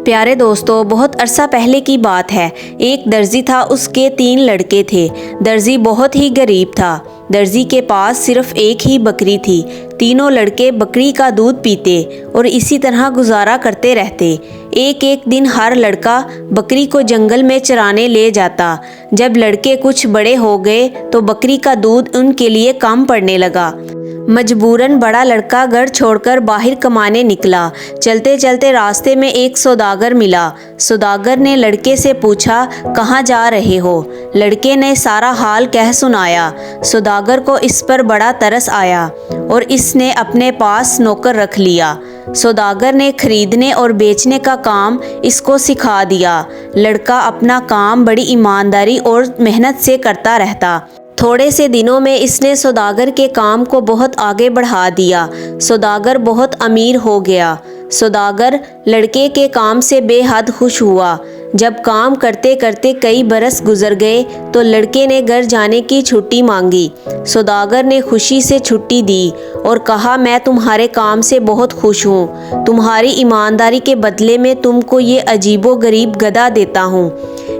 پیارے دوستو، بہت عرصہ پہلے کی بات ہے۔ ایک درزی تھا، اس کے 3 لڑکے تھے۔ درزی بہت ہی غریب تھا۔ درزی کے پاس صرف ایک ہی بکری تھی۔ تینوں لڑکے بکری کا دودھ پیتے اور اسی طرح گزارا کرتے رہتے۔ ایک دن ہر لڑکا بکری کو جنگل میں چرانے لے جاتا۔ جب لڑکے کچھ بڑے ہو گئے تو بکری کا دودھ ان کے لیے کم پڑنے لگا۔ مجبوراً بڑا لڑکا گھر چھوڑ کر باہر کمانے نکلا۔ چلتے چلتے راستے میں ایک سوداگر ملا۔ سوداگر نے لڑکے سے پوچھا، کہاں جا رہے ہو؟ لڑکے نے سارا حال کہہ سنایا۔ سوداگر کو اس پر بڑا ترس آیا اور اس نے اپنے پاس نوکر رکھ لیا۔ سوداگر نے خریدنے اور بیچنے کا کام اس کو سکھا دیا۔ لڑکا اپنا کام بڑی ایمانداری اور محنت سے کرتا رہتا۔ تھوڑے سے دنوں میں اس نے سوداگر کے کام کو بہت آگے بڑھا دیا۔ سوداگر بہت امیر ہو گیا۔ سوداگر لڑکے کے کام سے بے حد خوش ہوا۔ جب کام کرتے کرتے کئی برس گزر گئے تو لڑکے نے گھر جانے کی چھٹی مانگی۔ سوداگر نے خوشی سے چھٹی دی اور کہا، میں تمہارے کام سے بہت خوش ہوں۔ تمہاری ایمانداری کے بدلے میں تم کو یہ عجیب و غریب گدھا دیتا ہوں۔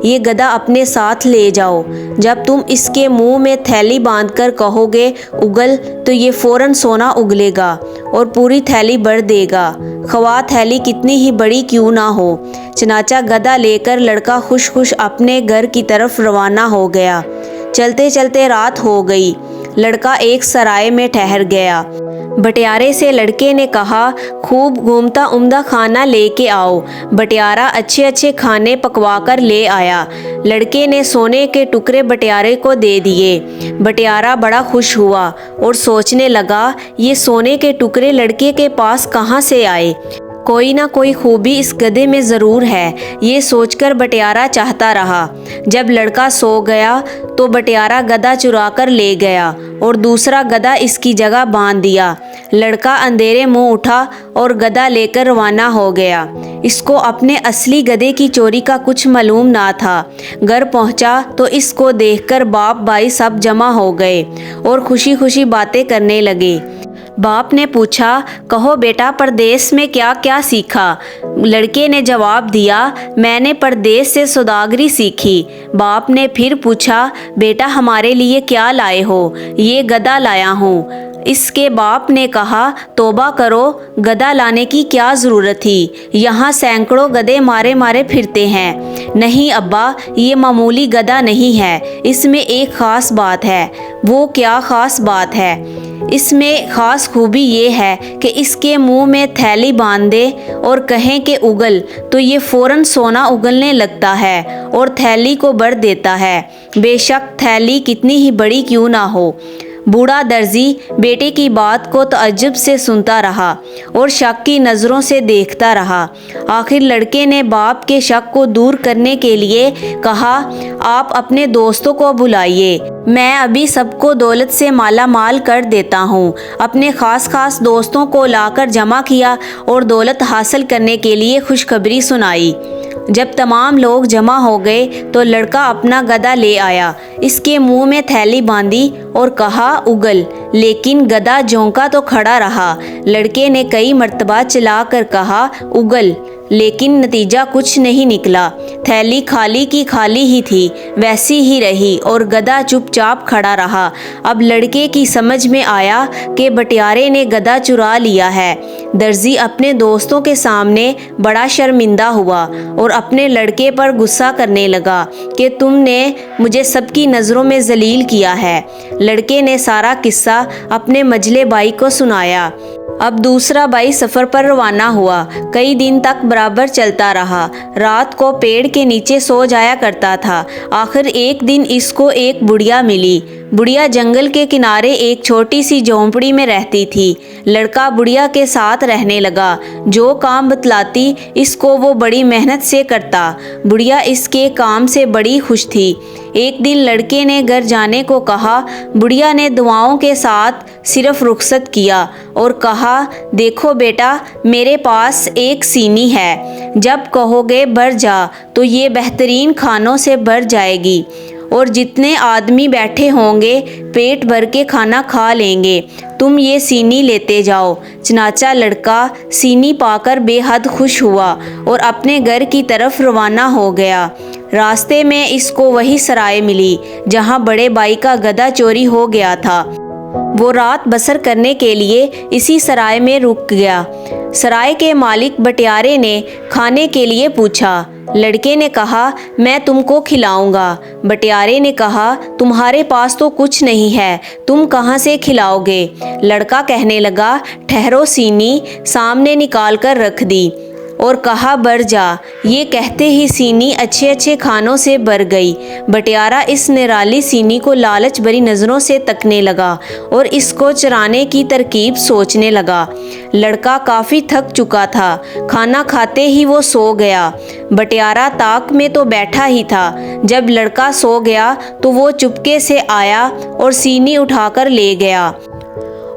یہ گدھا اپنے ساتھ لے جاؤ۔ جب تم اس کے منہ میں تھیلی باندھ کر کہو گے اگل تو یہ فوراً سونا اگلے گا اور پوری تھیلی بھر دے گا، خواہ تھیلی کتنی ہی بڑی کیوں نہ ہو۔ چنانچہ گدھا لے کر لڑکا خوش خوش اپنے گھر کی طرف روانہ ہو گیا۔ چلتے چلتے رات ہو گئی۔ لڑکا ایک سرائے میں ٹھہر گیا۔ بٹیارے سے لڑکے نے کہا، خوب گھومتا عمدہ کھانا لے کے آؤ۔ بٹیارا اچھے اچھے کھانے پکوا کر لے آیا۔ لڑکے نے سونے کے ٹکڑے بٹیارے کو دے دیے۔ بٹیارا بڑا خوش ہوا اور سوچنے لگا، یہ سونے کے ٹکڑے لڑکے کے پاس کہاں سے آئے؟ کوئی نہ کوئی خوبی اس گدھے میں ضرور ہے۔ یہ سوچ کر بٹیارا چاہتا رہا۔ جب لڑکا سو گیا تو بٹیارا گدھا چرا کر لے گیا اور دوسرا گدھا اس کی جگہ باندھ دیا۔ لڑکا اندھیرے منہ اٹھا اور گدھا لے کر روانہ ہو گیا۔ اس کو اپنے اصلی گدھے کی چوری کا کچھ معلوم نہ تھا۔ گھر پہنچا تو اس کو دیکھ کر باپ بھائی سب جمع ہو گئے اور خوشی خوشی باتیں کرنے لگے۔ باپ نے پوچھا، کہو بیٹا، پردیس میں کیا کیا سیکھا؟ لڑکے نے جواب دیا، میں نے پردیس سے سوداگری سیکھی۔ باپ نے پھر پوچھا، بیٹا ہمارے لیے کیا لائے ہو؟ یہ گدھا لایا ہوں۔ اس کے باپ نے کہا، توبہ کرو، گدھا لانے کی کیا ضرورت تھی؟ یہاں سینکڑوں گدھے مارے مارے پھرتے ہیں۔ نہیں ابا، یہ معمولی گدھا نہیں ہے، اس میں ایک خاص بات ہے۔ وہ کیا خاص بات ہے؟ اس میں خاص خوبی یہ ہے کہ اس کے منہ میں تھیلی باندھ دے اور کہیں کہ اگل تو یہ فوراً سونا اگلنے لگتا ہے اور تھیلی کو بھر دیتا ہے، بے شک تھیلی کتنی ہی بڑی کیوں نہ ہو۔ بوڑھا درزی بیٹے کی بات کو تعجب سے سنتا رہا اور شک کی نظروں سے دیکھتا رہا۔ آخر لڑکے نے باپ کے شک کو دور کرنے کے لیے کہا، آپ اپنے دوستوں کو بلائیے، میں ابھی سب کو دولت سے مالا مال کر دیتا ہوں۔ اپنے خاص خاص دوستوں کو لا کر جمع کیا اور دولت حاصل کرنے کے لیے خوشخبری سنائی۔ جب تمام لوگ جمع ہو گئے تو لڑکا اپنا گدھا لے آیا، اس کے منہ میں تھیلی باندھی اور کہا اگل، لیکن گدھا جونکا تو کھڑا رہا۔ لڑکے نے کئی مرتبہ چلا کر کہا اگل، لیکن نتیجہ کچھ نہیں نکلا۔ تھیلی خالی کی خالی ہی تھی، ویسی ہی رہی اور گدھا چپ چاپ کھڑا رہا۔ اب لڑکے کی سمجھ میں آیا کہ بٹیارے نے گدھا چرا لیا ہے۔ درزی اپنے دوستوں کے سامنے بڑا شرمندہ ہوا اور اپنے لڑکے پر غصہ کرنے لگا کہ تم نے مجھے سب کی نظروں میں ذلیل کیا ہے۔ لڑکے نے سارا قصہ اپنے منجلے بھائی کو سنایا۔ اب دوسرا بھائی سفر پر روانہ ہوا۔ کئی دن تک برابر چلتا رہا۔ رات کو پیڑ کے نیچے سو جایا کرتا تھا۔ آخر ایک دن اس کو ایک بڑھیا ملی۔ بڑھیا جنگل کے کنارے ایک چھوٹی سی جھونپڑی میں رہتی تھی۔ لڑکا بڑھیا کے ساتھ رہنے لگا۔ جو کام بتلاتی اس کو وہ بڑی محنت سے کرتا۔ بڑھیا اس کے کام سے بڑی خوش تھی۔ ایک دن لڑکے نے گھر جانے کو کہا۔ بڑھیا نے دعاؤں کے ساتھ صرف رخصت کیا اور کہا، دیکھو بیٹا، میرے پاس ایک سینی ہے، جب کہو گے بھر جا تو یہ بہترین کھانوں سے بھر جائے گی اور جتنے آدمی بیٹھے ہوں گے پیٹ بھر کے کھانا کھا لیں گے، تم یہ سینی لیتے جاؤ۔ چنانچہ لڑکا سینی پا کر بے حد خوش ہوا اور اپنے گھر کی طرف روانہ ہو گیا۔ راستے میں اس کو وہی سرائے ملی جہاں بڑے بھائی کا گدھا چوری ہو گیا تھا۔ وہ رات بسر کرنے کے لیے اسی سرائے میں رک گیا۔ سرائے کے مالک بٹیارے نے کھانے کے لیے پوچھا۔ لڑکے نے کہا میں تم کو کھلاؤں گا۔ بٹیارے نے کہا تمہارے پاس تو کچھ نہیں ہے، تم کہاں سے کھلاؤ گے؟ لڑکا کہنے لگا ٹھہرو، سینی سامنے نکال کر رکھ دی اور کہا بھر جا۔ یہ کہتے ہی سینی اچھے اچھے کھانوں سے بھر گئی۔ بٹیارہ اس نرالی سینی کو لالچ بھری نظروں سے تکنے لگا اور اس کو چرانے کی ترکیب سوچنے لگا۔ لڑکا کافی تھک چکا تھا، کھانا کھاتے ہی وہ سو گیا۔ بٹیارہ طاق میں تو بیٹھا ہی تھا۔ جب لڑکا سو گیا تو وہ چپکے سے آیا اور سینی اٹھا کر لے گیا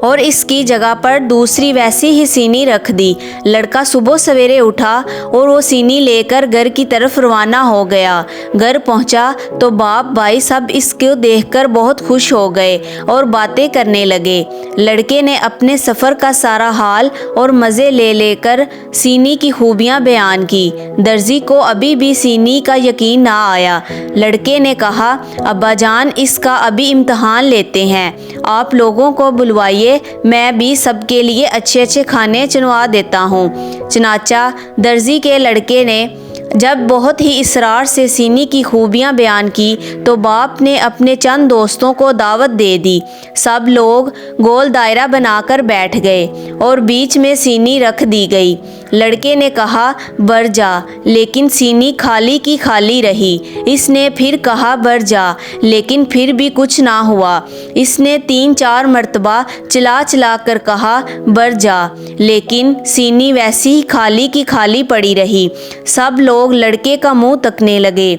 اور اس کی جگہ پر دوسری ویسی ہی سینی رکھ دی۔ لڑکا صبح سویرے اٹھا اور وہ سینی لے کر گھر کی طرف روانہ ہو گیا۔ گھر پہنچا تو باپ بھائی سب اس کو دیکھ کر بہت خوش ہو گئے اور باتیں کرنے لگے۔ لڑکے نے اپنے سفر کا سارا حال اور مزے لے لے کر سینی کی خوبیاں بیان کی۔ درزی کو ابھی بھی سینی کا یقین نہ آیا۔ لڑکے نے کہا ابا جان اس کا ابھی امتحان لیتے ہیں، آپ لوگوں کو بلوائیے، میں بھی سب کے لیے اچھے اچھے کھانے چنوا دیتا ہوں۔ چنانچہ درزی کے لڑکے نے جب بہت ہی اصرار سے سینی کی خوبیاں بیان کی تو باپ نے اپنے چند دوستوں کو دعوت دے دی۔ سب لوگ گول دائرہ بنا کر بیٹھ گئے اور بیچ میں سینی رکھ دی گئی۔ لڑکے نے کہا بھر جا، لیکن سینی خالی کی خالی رہی۔ اس نے پھر کہا بھر جا، لیکن پھر بھی کچھ نہ ہوا۔ اس نے 3-4 مرتبہ چلا چلا کر کہا بھر جا، لیکن سینی ویسی ہی خالی کی خالی پڑی رہی۔ سب لوگ لڑکے کا منہ تکنے لگے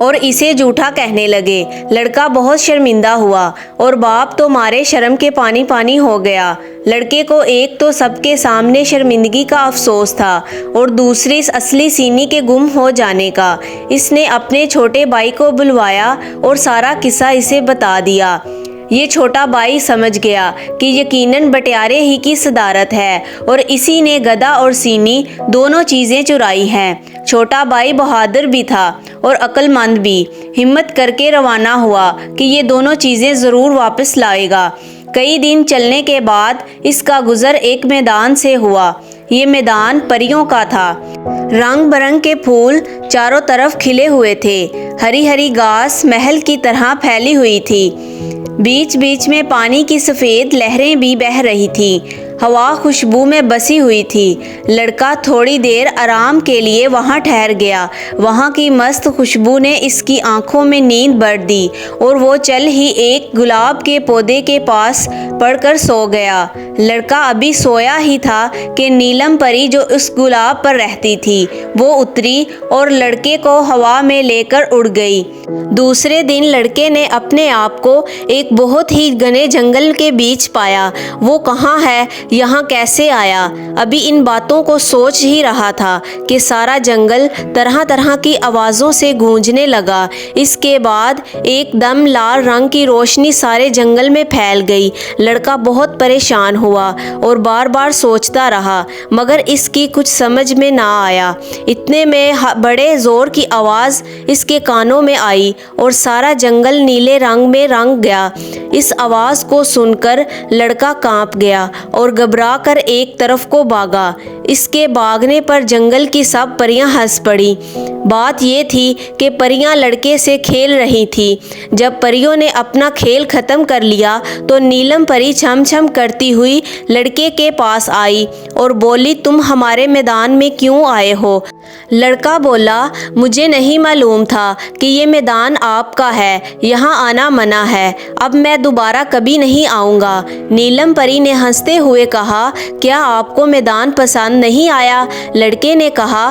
اور اسے جھوٹا کہنے لگے۔ لڑکا بہت شرمندہ ہوا اور باپ تو مارے شرم کے پانی پانی ہو گیا۔ لڑکے کو ایک تو سب کے سامنے شرمندگی کا افسوس تھا اور دوسری اصلی سینی کے گم ہو جانے کا۔ اس نے اپنے چھوٹے بھائی کو بلوایا اور سارا قصہ اسے بتا دیا۔ یہ چھوٹا بھائی سمجھ گیا کہ یقیناً بٹیارے ہی کی صدارت ہے اور اسی نے گدھا اور سینی دونوں چیزیں چرائی ہیں۔ چھوٹا بھائی بہادر بھی تھا اور عقل مند بھی، ہمت کر کے روانہ ہوا کہ یہ دونوں چیزیں ضرور واپس لائے گا۔ کئی دن چلنے کے بعد اس کا گزر ایک میدان سے ہوا۔ یہ میدان پریوں کا تھا۔ رنگ برنگ کے پھول چاروں طرف کھلے ہوئے تھے، ہری ہری گھاس محل کی طرح پھیلی ہوئی تھی، بیچ بیچ میں پانی کی سفید لہریں بھی بہہ رہی تھیں، ہوا خوشبو میں بسی ہوئی تھی۔ لڑکا تھوڑی دیر آرام کے لیے وہاں ٹھہر گیا۔ وہاں کی مست خوشبو نے اس کی آنکھوں میں نیند بھر دی اور وہ چل ہی ایک گلاب کے پودے کے پاس پڑ کر سو گیا۔ لڑکا ابھی سویا ہی تھا کہ نیلم پری جو اس گلاب پر رہتی تھی وہ اتری اور لڑکے کو ہوا میں لے کر اڑ گئی۔ دوسرے دن لڑکے نے اپنے آپ کو ایک بہت ہی گھنے جنگل کے بیچ پایا۔ وہ کہاں ہے، یہاں کیسے آیا؟ ابھی ان باتوں کو سوچ ہی رہا تھا کہ سارا جنگل طرح طرح کی آوازوں سے گونجنے لگا۔ اس کے بعد ایک دم لال رنگ کی روشنی سارے جنگل میں پھیل گئی۔ لڑکا بہت پریشان ہوا اور بار بار سوچتا رہا، مگر اس کی کچھ سمجھ میں نہ آیا۔ اتنے میں بڑے زور کی آواز اس کے کانوں میں آئی اور سارا جنگل نیلے رنگ میں رنگ گیا۔ اس آواز کو سن کر لڑکا کانپ گیا اور گھبرا کر ایک طرف کو بھاگا۔ اس کے بھاگنے پر جنگل کی سب پریاں ہنس پڑی۔ بات یہ تھی کہ پریاں لڑکے سے کھیل رہی تھی۔ جب پریوں نے اپنا کھیل ختم کر لیا تو نیلم پری چھم چھم کرتی ہوئی لڑکے کے پاس آئی اور بولی تم ہمارے میدان میں کیوں آئے ہو؟ لڑکا بولا مجھے نہیں معلوم تھا کہ یہ میدان آپ کا ہے، یہاں آنا منع ہے، اب میں دوبارہ کبھی نہیں آؤں گا۔ نیلم پری نے ہنستے ہوئے کہا کیا آپ کو میدان پسند نہیں آیا؟ لڑکے نے کہا